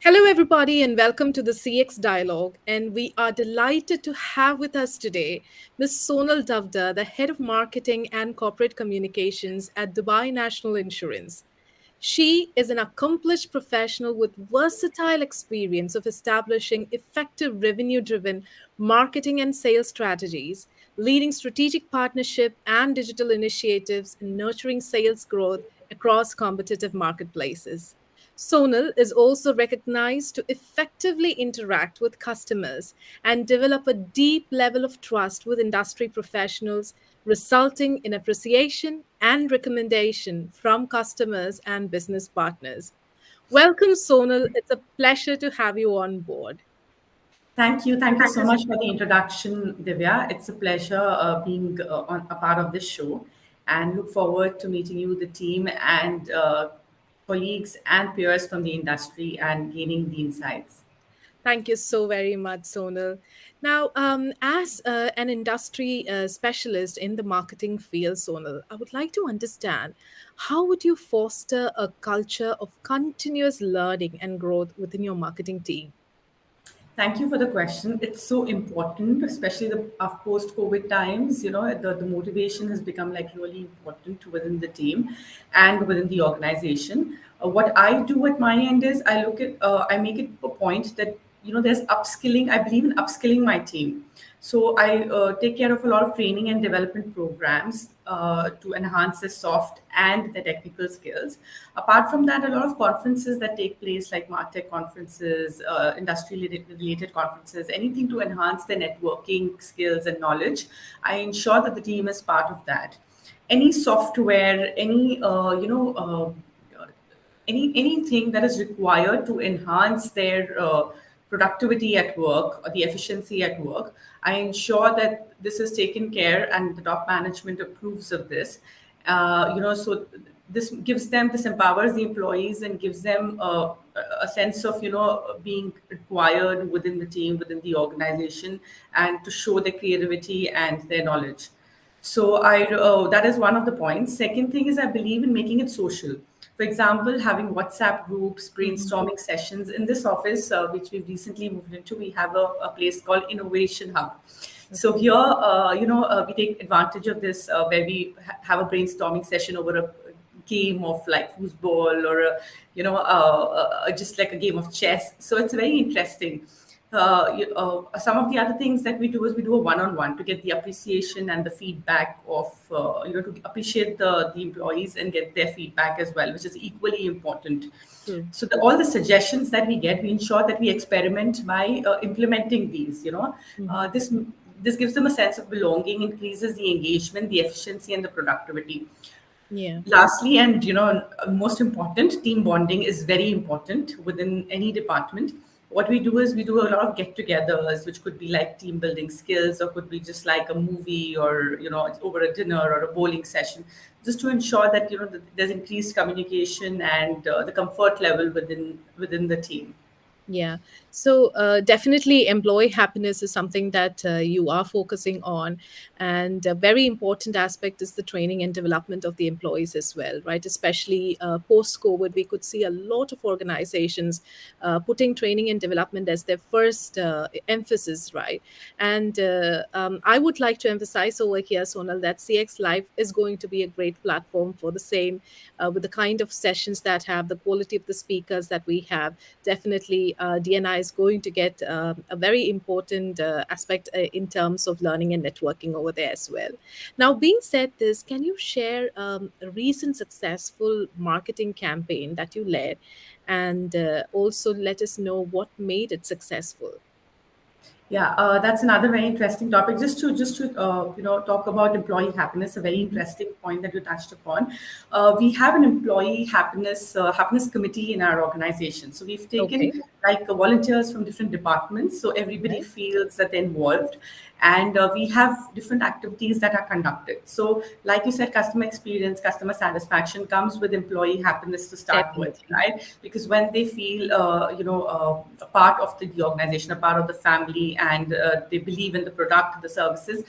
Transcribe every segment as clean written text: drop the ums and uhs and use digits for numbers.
Hello, everybody, and welcome to the CX Dialogue. And we are delighted to have with us today Ms. Sonal Dawda, the Head of Marketing and Corporate Communications at Dubai National Insurance. She is an accomplished professional with versatile experience of establishing effective revenue driven marketing and sales strategies, leading strategic partnership and digital initiatives, and nurturing sales growth across competitive marketplaces. Sonal is also recognized to effectively interact with customers and develop a deep level of trust with industry professionals, resulting in appreciation and recommendation from customers and business partners. Welcome, Sonal. It's a pleasure to have you on board. Thank you. Thank you so much for the introduction, Divya. It's a pleasure being on a part of this show and look forward to meeting you, the team, and colleagues and peers from the industry and gaining the insights. Thank you so very much, Sonal. Now, as an industry specialist in the marketing field, Sonal, I would like to understand how would you foster a culture of continuous learning and growth within your marketing team? Thank you for the question. It's so important, especially the of post-COVID times. The motivation has become like really important within the team and within the organization. What I do at my end is I make it a point that there's upskilling. I believe in upskilling my team. So I take care of a lot of training and development programs to enhance the soft and the technical skills. Apart from that, a lot of conferences that take place, like MarTech conferences, industry-related conferences, anything to enhance their networking skills and knowledge. I ensure that the team is part of that. Any software, anything that is required to enhance their productivity at work or the efficiency at work, I ensure that this is taken care and the top management approves of this. So this empowers the employees and gives them a sense of being required within the team, within the organization, and to show their creativity and their knowledge. So that is one of the points. Second thing is I believe in making it social. For example, having WhatsApp groups, brainstorming sessions. In this office, which we've recently moved into, we have a place called Innovation Hub. So here, we take advantage of this where we have a brainstorming session over a game of like foosball or just like a game of chess. So it's very interesting. Some of the other things that we do is we do a one-on-one to get the appreciation and the feedback of to appreciate the employees and get their feedback as well, which is equally important. True. So all the suggestions that we get, we ensure that we experiment by implementing these. This gives them a sense of belonging, increases the engagement, the efficiency, and the productivity. Yeah. Lastly, and most important, team bonding is very important within any department. What we do is we do a lot of get-togethers, which could be like team building skills, or could be just like a movie, or over a dinner or a bowling session, just to ensure that that there's increased communication and the comfort level within the team. Yeah. So definitely employee happiness is something that you are focusing on. And a very important aspect is the training and development of the employees as well, right? Especially post-COVID, we could see a lot of organizations putting training and development as their first emphasis, right? And I would like to emphasize over here, Sonal, that CX Live is going to be a great platform for the same, with the kind of sessions that have the quality of the speakers that we have. Definitely, DNI is going to get a very important aspect in terms of learning and networking over there as well. Now, being said this, can you share a recent successful marketing campaign that you led, and also let us know what made it successful? Yeah, that's another very interesting topic. Just to talk about employee happiness, a very interesting point that you touched upon. We have an employee happiness committee in our organization. So we've Okay. taken like volunteers from different departments, so everybody Right. feels that they're involved, and we have different activities that are conducted. So, like you said, customer experience, customer satisfaction comes with employee happiness to start with, Definitely. right? Because when they feel a part of the organization, a part of the family, and they believe in the product, the services,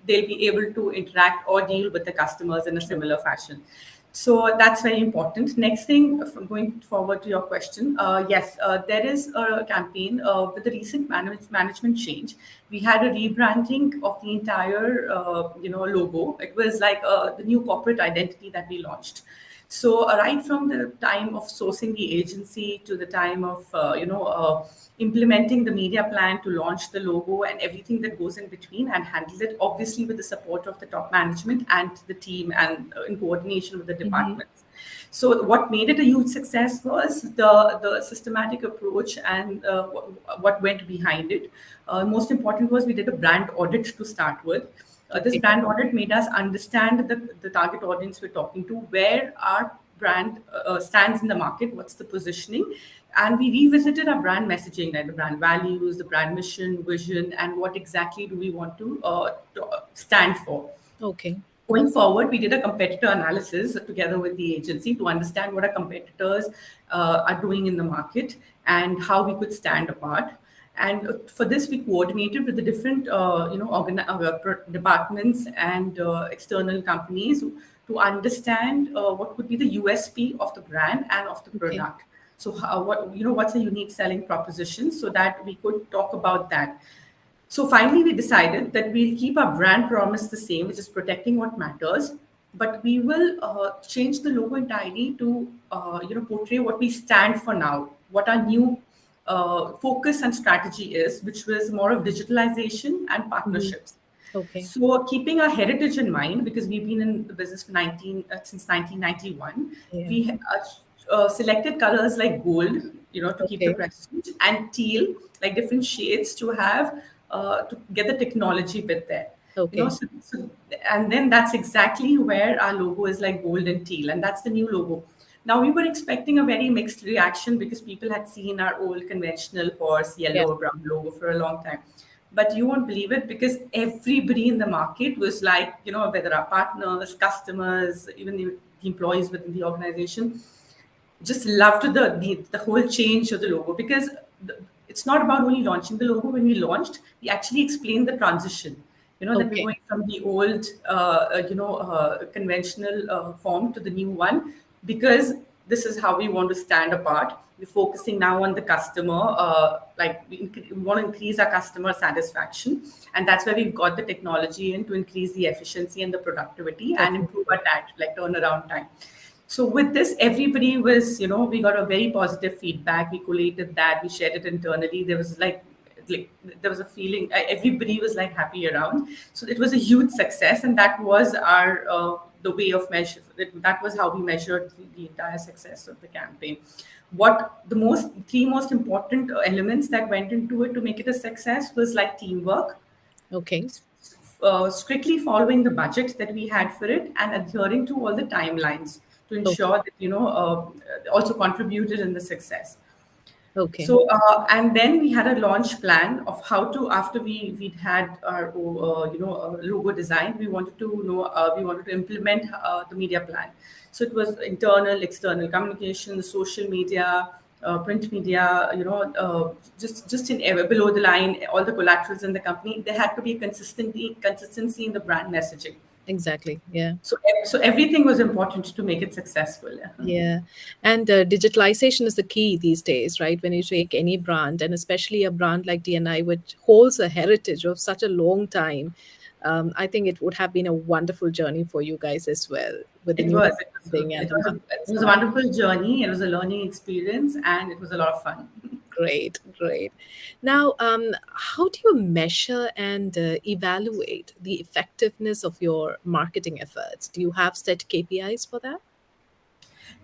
they'll be able to interact or deal with the customers in a True. similar fashion. So that's very important. Next thing, going forward to your question, yes, there is a campaign with the recent management change. We had a rebranding of the entire, logo. It was like the new corporate identity that we launched. So right from the time of sourcing the agency to the time of implementing the media plan to launch the logo and everything that goes in between, and handle it obviously with the support of the top management and the team, and in coordination with the Hmm. departments. So what made it a huge success was the systematic approach and what went behind it. Most important was we did a brand audit to start with. This Okay. brand audit made us understand the target audience we're talking to, where our brand stands in the market, what's the positioning, and we revisited our brand messaging, like the brand values, the brand mission, vision, and what exactly do we want to stand for. Okay. Going forward, we did a competitor analysis together with the agency to understand what our competitors are doing in the market and how we could stand apart. And for this, we coordinated with the different, departments and external companies to understand what could be the USP of the brand and of the Okay. product. So, what's a unique selling proposition, so that we could talk about that. So finally, we decided that we'll keep our brand promise the same, which is protecting what matters, but we will change the logo entirely to portray what we stand for now, what our new focus and strategy is, which was more of digitalization and Hmm. partnerships. Okay. So, keeping our heritage in mind, because we've been in the business for since 1991, Yeah. we selected colors like gold, to keep the Okay. prestige, and teal, like different shades to have to get the technology bit there. Okay. And then that's exactly where our logo is like gold and teal, and that's the new logo. Now we were expecting a very mixed reaction because people had seen our old conventional horse Yeah. yellow or brown logo for a long time. But you won't believe it, because everybody in the market was like, whether our partners, customers, even the employees within the organization, just loved the whole change of the logo, because it's not about only launching the logo. When we launched, we actually explained the transition. That we're Okay. going from the old, conventional form to the new one, because this is how we want to stand apart. We're focusing now on the customer, we want to increase our customer satisfaction, and that's where we've got the technology in to increase the efficiency and the productivity and improve Definitely. our like turnaround time. So with this, everybody was, we got a very positive feedback. We collated that, we shared it internally. There was like there was a feeling, everybody was like happy around. So it was a huge success, and that was our the way of measure. That was how we measured the entire success of the campaign. What the three most important elements that went into it to make it a success was like teamwork, Okay. strictly following the budget that we had for it, and adhering to all the timelines to Okay. ensure that also contributed in the success. Okay. So and then we had a launch plan of how to, after we'd had our logo design, we wanted to implement the media plan. So it was internal, external communications, social media, print media, just in below the line, all the collaterals in the company. There had to be consistency in the brand messaging. Exactly. Yeah. So everything was important to make it successful. Yeah. And digitalization is the key these days, right? When you take any brand, and especially a brand like DNI, which holds a heritage of such a long time, I think it would have been a wonderful journey for you guys as well with the It new was. branding and the It marketing was a strategy. wonderful journey. It was a learning experience, and it was a lot of fun. Great, great. Now, how do you measure and evaluate the effectiveness of your marketing efforts? Do you have set KPIs for that?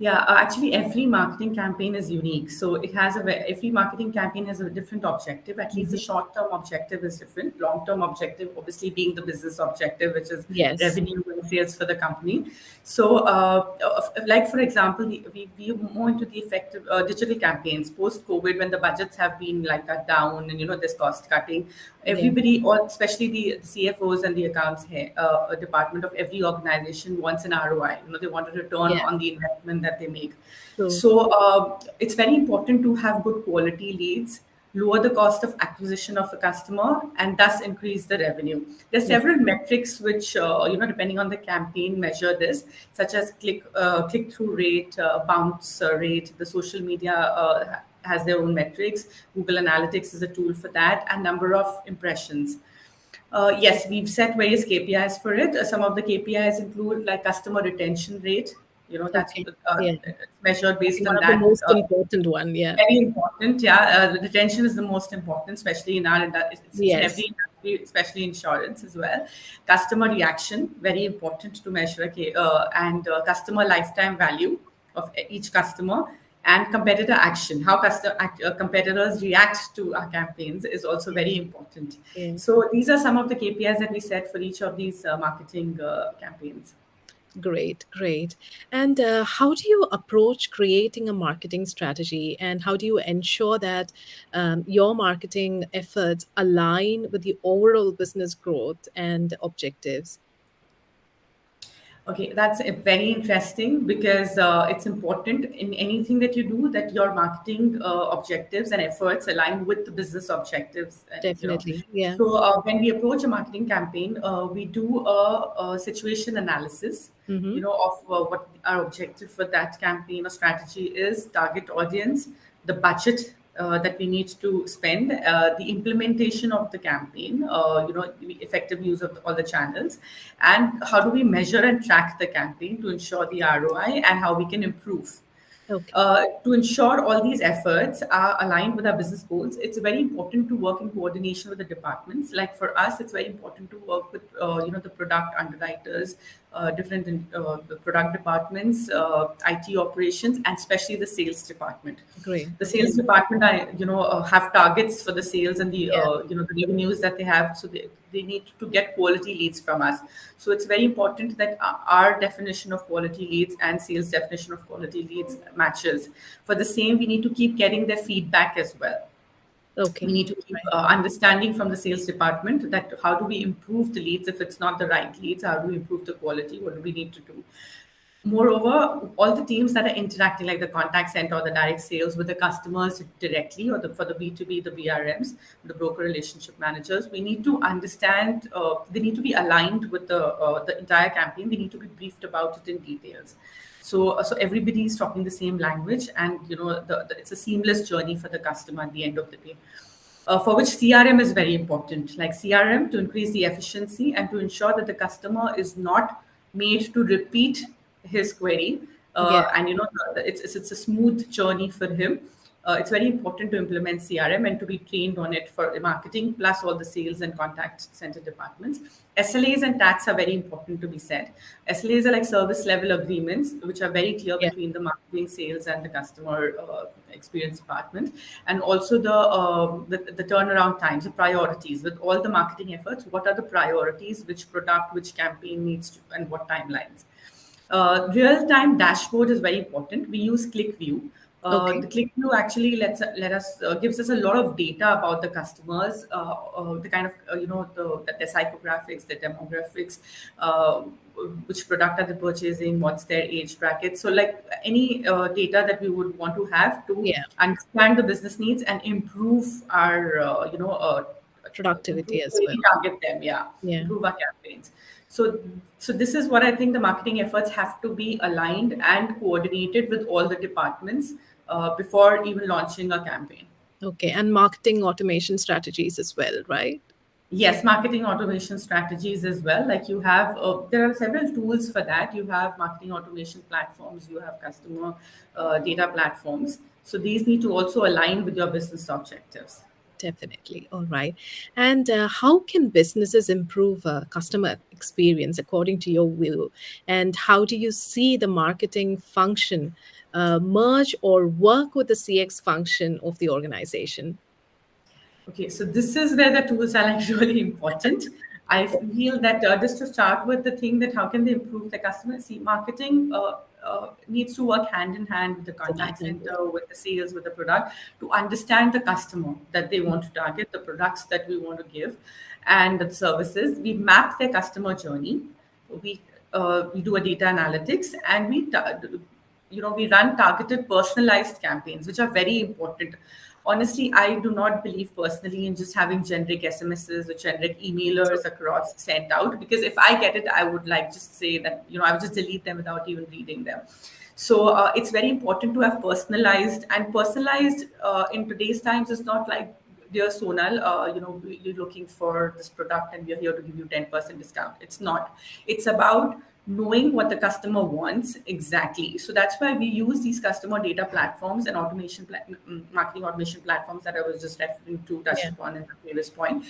Yeah, actually, every marketing campaign is unique. So every marketing campaign has a different objective. At least the Mhm. short-term objective is different. Long-term objective, obviously, being the business objective, which is Yes. revenue and sales for the company. So, like for example, we more into the effective digital campaigns post-COVID, when the budgets have been like cut down, and there's cost cutting. Yeah. Everybody, or especially the CFOs and the accounts department of every organization, wants an ROI. They want a return Yeah. on the investment that they make. True. So it's very important to have good quality leads, lower the cost of acquisition of a customer, and thus increase the revenue. There's Yeah. several metrics which, depending on the campaign, measure this, such as click through rate, bounce rate. The social media has their own metrics. Google Analytics is a tool for that, and number of impressions. Yes, we've set various KPIs for it. Some of the KPIs include like customer retention rate. That's Okay. Yeah. measured I think based one on of the that. most important one. Yeah. Very important, yeah. The retention is the most important, especially in our it's in every Yes. industry, especially insurance as well. Customer reaction, very important to measure. Okay, and customer lifetime value of each customer, and competitor action. How competitors react to our campaigns is also Yeah. very important. Yeah. So these are some of the KPIs that we set for each of these marketing campaigns. Great, great. And how do you approach creating a marketing strategy, and how do you ensure that your marketing efforts align with the overall business growth and objectives? Okay, that's very interesting because it's important in anything that you do that your marketing objectives and efforts align with the business objectives. Definitely. Yeah. So when we approach a marketing campaign, we do a situation analysis, Mm-hmm. of what our objective for that campaign or strategy is, target audience, the budget that we need to spend, the implementation of the campaign, the effective use of all the channels, and how do we measure and track the campaign to ensure the ROI and how we can improve. Okay. To ensure all these efforts are aligned with our business goals, it's very important to work in coordination with the departments. Like for us, it's very important to work with the product underwriters, the product departments, IT operations, and especially the sales department. Great. The Okay. sales department, have targets for the sales and the Yeah. the revenues that they have, so they need to get quality leads from us. So it's very important that our definition of quality leads and sales definition of quality leads matches. For the same, we need to keep getting their feedback as well. We Okay. need to keep Right. understanding from the sales department that how do we improve the leads if it's not the right leads, how do we improve the quality, what do we need to do. Moreover, all the teams that are interacting, like the contact center or the direct sales with the customers directly, or for the B2B, the BRMs, the broker relationship managers, we need to understand, they need to be aligned with the entire campaign. They need to be briefed about it in details. So everybody is talking the same language, and it's a seamless journey for the customer at the end of the day. For which CRM is very important, like CRM to increase the efficiency and to ensure that the customer is not made to repeat his query. Yeah. And it's a smooth journey for him. It's very important to implement CRM and to be trained on it for the marketing plus all the sales and contact center departments. SLAs and TATs are very important to be set. SLAs are like service level agreements, which are very clear Yeah. between the marketing, sales, and the customer experience department, and also the turnaround times, the priorities with all the marketing efforts. What are the priorities? Which product, which campaign needs to, and what timelines? Real-time dashboard is very important. We use ClickView. Okay. The ClickView actually let us gives us a lot of data about the customers, the kind of the psychographics, the demographics, which product are they purchasing, what's their age bracket. So like any data that we would want to have to Yeah. understand the business needs and improve our Productivity improve as the way well. we target them, yeah, Yeah. improve our campaigns. So this is what I think, the marketing efforts have to be aligned and coordinated with all the departments before even launching a campaign. Okay. And marketing automation strategies as well, right? Yes, marketing automation strategies as well. Like you have, there are several tools for that. You have marketing automation platforms, you have customer data platforms. So these need to also align with your business objectives. Definitely. All right. And how can businesses improve customer experience according to your view? And how do you see the marketing function merge or work with the CX function of the organization? Okay, so this is where the tools are like really important. I feel that just to start with the thing that how can they improve the customer? See, marketing needs to work hand in hand with the contact Definitely. center, with the sales, with the product to understand the customer that they want to target, the products that we want to give, and the services. We map their customer journey. We we do a data analytics, and we run targeted personalized campaigns, which are very important. Honestly, I do not believe personally in just having generic SMSs or generic emailers across sent out, because if I get it, I would like just say that, I would just delete them without even reading them. So it's very important to have personalized, and personalized in today's times is not like, dear Sonal, you're looking for this product and we're here to give you 10% discount. It's not. It's about knowing what the customer wants exactly. So that's why we use these customer data platforms and marketing automation platforms that I was just referring to, touched Yeah. upon in the previous point.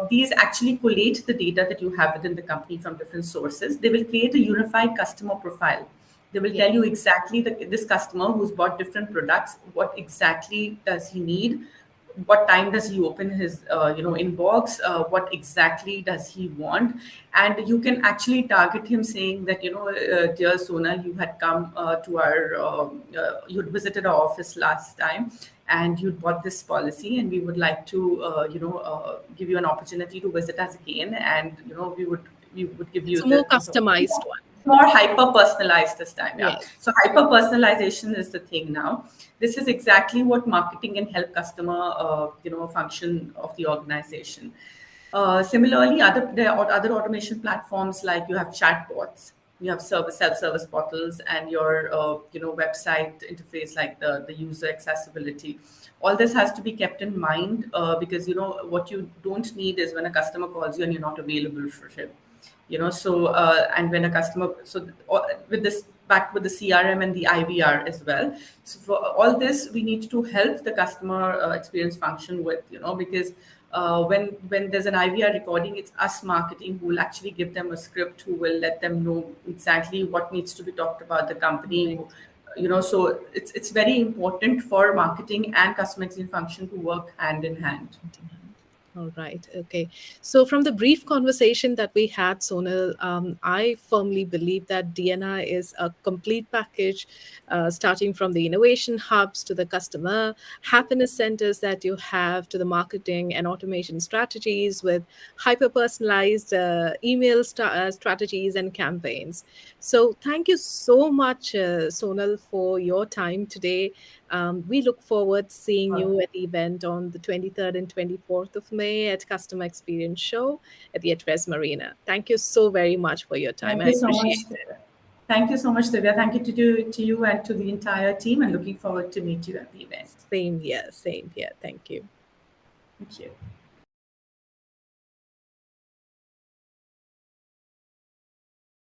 These actually collate the data that you have within the company from different sources. They will create a unified customer profile. They will Yeah. tell you exactly this customer who's bought different products, what exactly does he need, what time does he open his inbox, what exactly does he want. And you can actually target him saying that, dear Sonal, you had come to our you had visited our office last time and you bought this policy, and we would like to give you an opportunity to visit us again, and we would give It's you a more this customized one. more hyper personalized this time. Yeah, Yes. so hyper personalization is the thing now. This is exactly what marketing can help customer function of the organization. Similarly, there are other automation platforms, like you have chatbots, you have self-service portals, and your website interface, like the user accessibility. All this has to be kept in mind, because what you don't need is when a customer calls you and you're not available for him. So and when a customer, so with this, back with the CRM and the IVR as well. So for all this, we need to help the customer experience function with, because when there's an IVR recording, it's us marketing who will actually give them a script, who will let them know exactly what needs to be talked about the company. Right. So it's very important for marketing and customer experience function to work hand in hand. Hand in hand. All right. Okay. So, from the brief conversation that we had, Sonal, I firmly believe that DNI is a complete package, starting from the innovation hubs to the customer happiness centers that you have, to the marketing and automation strategies with hyper personalized strategies and campaigns. So, thank you so much, Sonal, for your time today. We look forward to seeing you at the event on the 23rd and 24th of May at Customer Experience Show at the Address Marina. Thank you so very much for your time. Thank I you so much. appreciate it. Thank you so much, Divya. Thank you to you and to the entire team, and looking forward to meet you at the event. Same here. Same here. Thank you. Thank you.